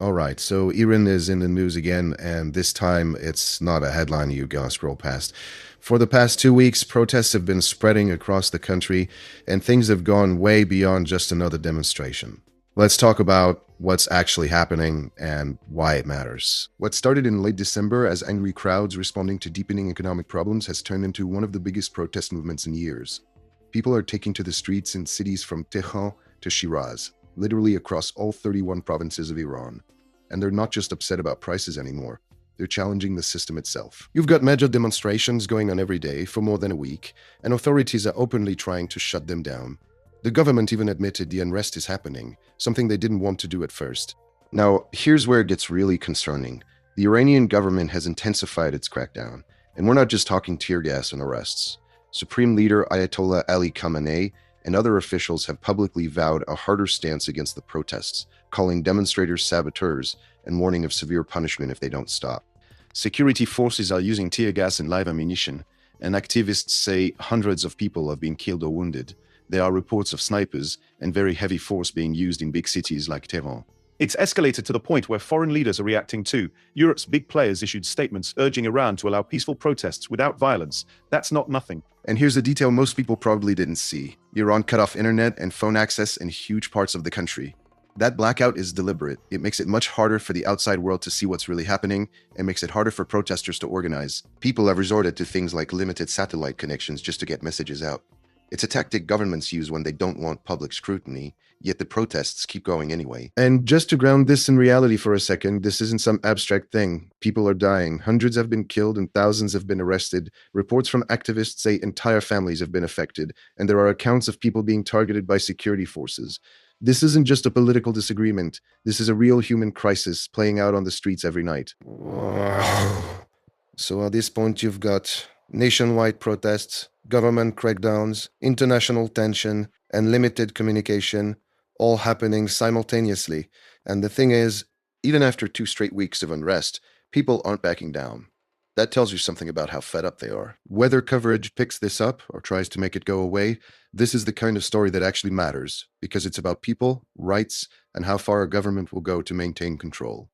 All right, so Iran is in the news again, and this time it's not a headline you gonna scroll past. For the past 2 weeks, protests have been spreading across the country, and things have gone way beyond just another demonstration. Let's talk about what's actually happening and why it matters. What started in late December as angry crowds responding to deepening economic problems has turned into one of the biggest protest movements in years. People are taking to the streets in cities from Tehran to Shiraz, literally across all 31 provinces of Iran. And they're not just upset about prices anymore. They're challenging the system itself. You've got major demonstrations going on every day for more than a week, and authorities are openly trying to shut them down. The government even admitted the unrest is happening, something they didn't want to do at first. Now, here's where it gets really concerning. The Iranian government has intensified its crackdown, and we're not just talking tear gas and arrests. Supreme Leader Ayatollah Ali Khamenei and other officials have publicly vowed a harder stance against the protests, calling demonstrators saboteurs and warning of severe punishment if they don't stop. Security forces are using tear gas and live ammunition, and activists say hundreds of people have been killed or wounded. There are reports of snipers and very heavy force being used in big cities like Tehran. It's escalated to the point where foreign leaders are reacting too. Europe's big players issued statements urging Iran to allow peaceful protests without violence. That's not nothing. And here's a detail most people probably didn't see. Iran cut off internet and phone access in huge parts of the country. That blackout is deliberate. It makes it much harder for the outside world to see what's really happening and makes it harder for protesters to organize. People have resorted to things like limited satellite connections just to get messages out. It's a tactic governments use when they don't want public scrutiny, yet the protests keep going anyway. And just to ground this in reality for a second, this isn't some abstract thing. People are dying. Hundreds have been killed and thousands have been arrested. Reports from activists say entire families have been affected, and there are accounts of people being targeted by security forces. This isn't just a political disagreement. This is a real human crisis playing out on the streets every night. So at this point, you've got nationwide protests, government crackdowns, international tension, and limited communication all happening simultaneously. And the thing is, even after 2 straight weeks of unrest, people aren't backing down. That tells you something about how fed up they are. Whether coverage picks this up or tries to make it go away, this is the kind of story that actually matters, because it's about people, rights, and how far a government will go to maintain control.